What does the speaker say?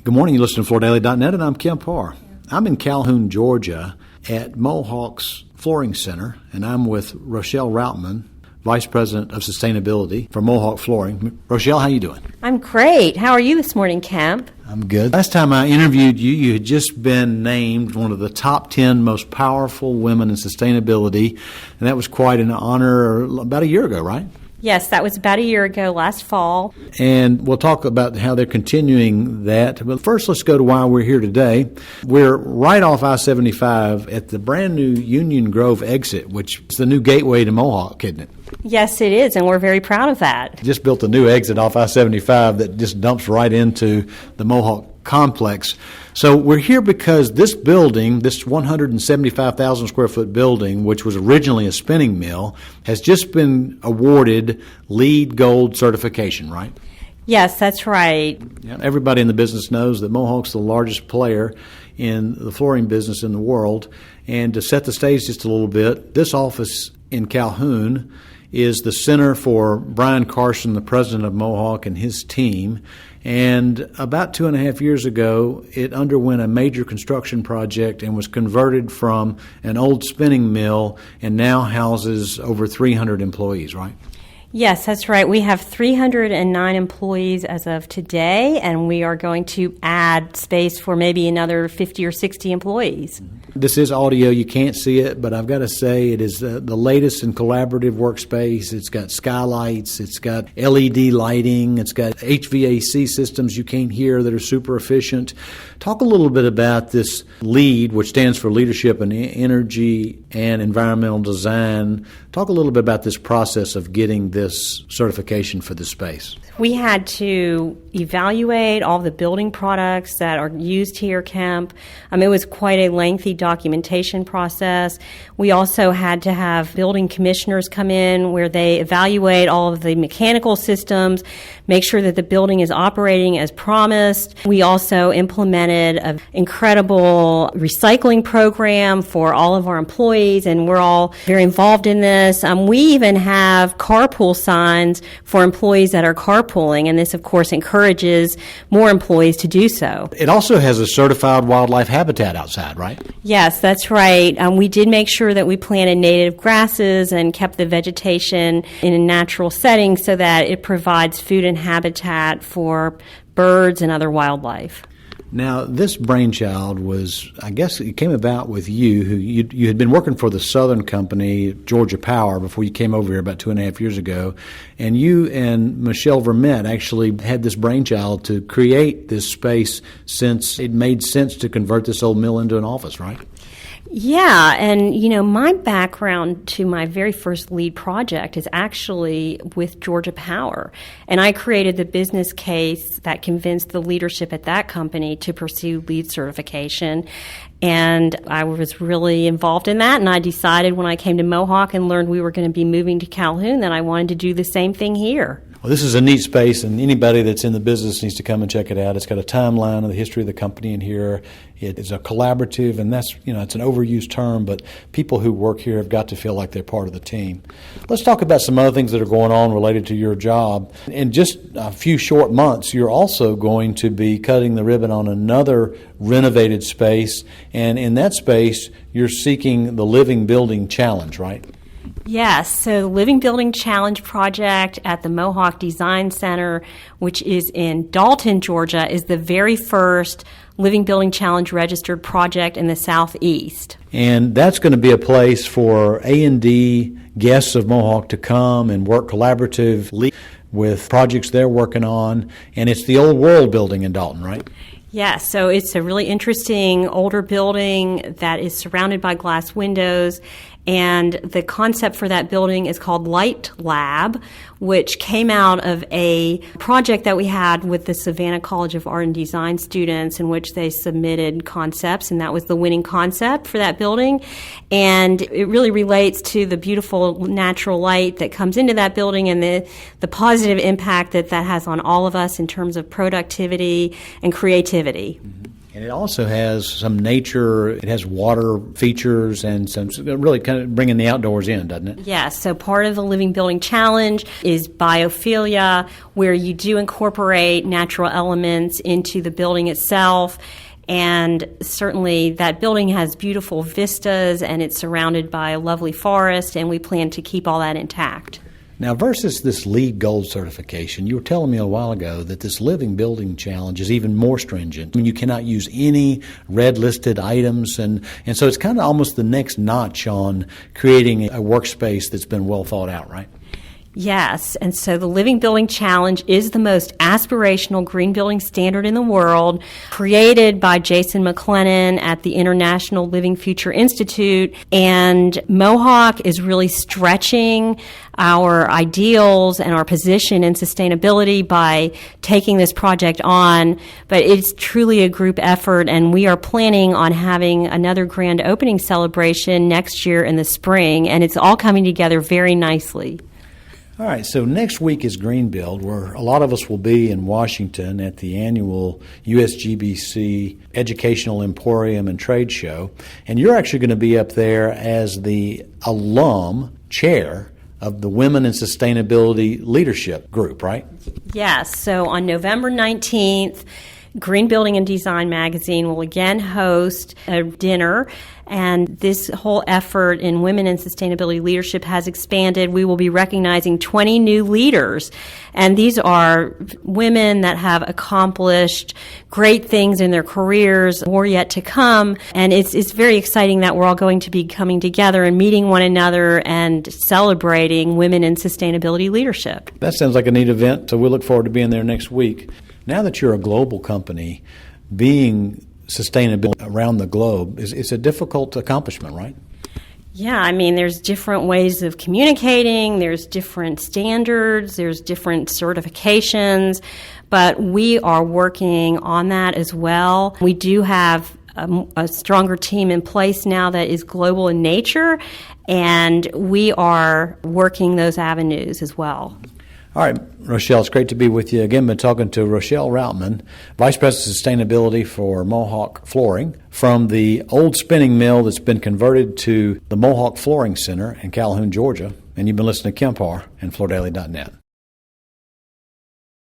Good morning. You listen to FloorDaily.net, and I'm Kemp Harr. I'm in Calhoun, Georgia, at Mohawk's Flooring Center, and I'm with Rochelle Routman, Vice President of Sustainability for Mohawk Flooring. Rochelle, how you doing? I'm great. How are you this morning, Kemp? I'm good. Last time I interviewed you, you had just been named one of the top 10 most powerful women in sustainability, and that was quite an honor about a year ago, right? Yes, that was about a year ago, last fall. And we'll talk about how they're continuing that. But first, let's go to why we're here today. We're right off I-75 at the brand new Union Grove exit, which is the new gateway to Mohawk, isn't it? Yes, it is, and we're very proud of that. Just built a new exit off I-75 that just dumps right into the Mohawk complex. So we're here because this building, this 175,000 square foot building, which was originally a spinning mill, has just been awarded LEED Gold certification, right? Yes, that's right. Yeah, everybody in the business knows that Mohawk's the largest player in the flooring business in the world. And to set the stage just a little bit, this office in Calhoun is the center for Brian Carson, the president of Mohawk, and his team. And about 2.5 years ago, it underwent a major construction project and was converted from an old spinning mill and now houses over 300 employees, right? Yes, that's right. We have 309 employees as of today, and we are going to add space for maybe another 50 or 60 employees. This is audio. You can't see it, but I've got to say it is the latest in collaborative workspace. It's got skylights. It's got LED lighting. It's got HVAC systems you can't hear that are super efficient. Talk a little bit about this LEED, which stands for Leadership in Energy and Environmental Design. Talk a little bit about this process of getting this certification for this space. We had to evaluate all the building products that are used here, Kemp. It was quite a lengthy documentation process. We also had to have building commissioners come in where they evaluate all of the mechanical systems, make sure that the building is operating as promised. We also implemented an incredible recycling program for all of our employees, and we're all very involved in this. We even have carpool signs for employees that are carpooling, and this, of course, encourages more employees to do so. It also has a certified wildlife habitat outside, right? Yes, that's right. We did make sure that we planted native grasses and kept the vegetation in a natural setting so that it provides food and habitat for birds and other wildlife. Now, this brainchild was, I guess it came about with you, who you had been working for the Southern company, Georgia Power, before you came over here about 2.5 years ago. And you and Rochelle Routman actually had this brainchild to create this space since it made sense to convert this old mill into an office, right? Yeah, and my background to my very first LEED project is actually with Georgia Power, and I created the business case that convinced the leadership at that company to pursue LEED certification, and I was really involved in that, and I decided when I came to Mohawk and learned we were going to be moving to Calhoun that I wanted to do the same thing here. Well, this is a neat space, and anybody that's in the business needs to come and check it out. It's got a timeline of the history of the company in here. It is a collaborative, and that's, it's an overused term, but people who work here have got to feel like they're part of the team. Let's talk about some other things that are going on related to your job. In just a few short months, you're also going to be cutting the ribbon on another renovated space, and in that space, you're seeking the Living Building Challenge, right? Yes, so the Living Building Challenge project at the Mohawk Design Center, which is in Dalton, Georgia, is the very first Living Building Challenge registered project in the Southeast. And that's going to be a place for A&D guests of Mohawk to come and work collaboratively with projects they're working on. And it's the Old World building in Dalton, right? Yes, so it's a really interesting older building that is surrounded by glass windows, and the concept for that building is called Light Lab, which came out of a project that we had with the Savannah College of Art and Design students in which they submitted concepts, and that was the winning concept for that building. And it really relates to the beautiful natural light that comes into that building and the positive impact that has on all of us in terms of productivity and creativity. Mm-hmm. And it also has some nature, it has water features and some really kind of bringing the outdoors in, doesn't it? Yes, so part of the Living Building Challenge is biophilia, where you do incorporate natural elements into the building itself. And certainly that building has beautiful vistas and it's surrounded by a lovely forest, and we plan to keep all that intact. Now, versus this LEED Gold certification, you were telling me a while ago that this Living Building Challenge is even more stringent. I mean, you cannot use any red-listed items, and so it's kind of almost the next notch on creating a workspace that's been well thought out, right? Yes, and so the Living Building Challenge is the most aspirational green building standard in the world, created by Jason McLennan at the International Living Future Institute, and Mohawk is really stretching our ideals and our position in sustainability by taking this project on, but it's truly a group effort, and we are planning on having another grand opening celebration next year in the spring, and it's all coming together very nicely. All right, so next week is Greenbuild, where a lot of us will be in Washington at the annual USGBC Educational Emporium and Trade Show. And you're actually going to be up there as the alum chair of the Women in Sustainability Leadership Group, right? Yes, so on November 19th, Green Building and Design magazine will again host a dinner, and this whole effort in women in sustainability leadership has expanded. We will be recognizing 20 new leaders, and these are women that have accomplished great things in their careers, more yet to come, and it's very exciting that we're all going to be coming together and meeting one another and celebrating women in sustainability leadership. That sounds like a neat event, so we look forward to being there next week. Now that you're a global company, being sustainable around the globe is a difficult accomplishment, right? Yeah, I mean, there's different ways of communicating, there's different standards, there's different certifications, but we are working on that as well. We do have a stronger team in place now that is global in nature, and we are working those avenues as well. All right, Rochelle, it's great to be with you. Again, been talking to Rochelle Routman, Vice President of Sustainability for Mohawk Flooring, from the old spinning mill that's been converted to the Mohawk Flooring Center in Calhoun, Georgia. And you've been listening to Kemp Harr and FloorDaily.net.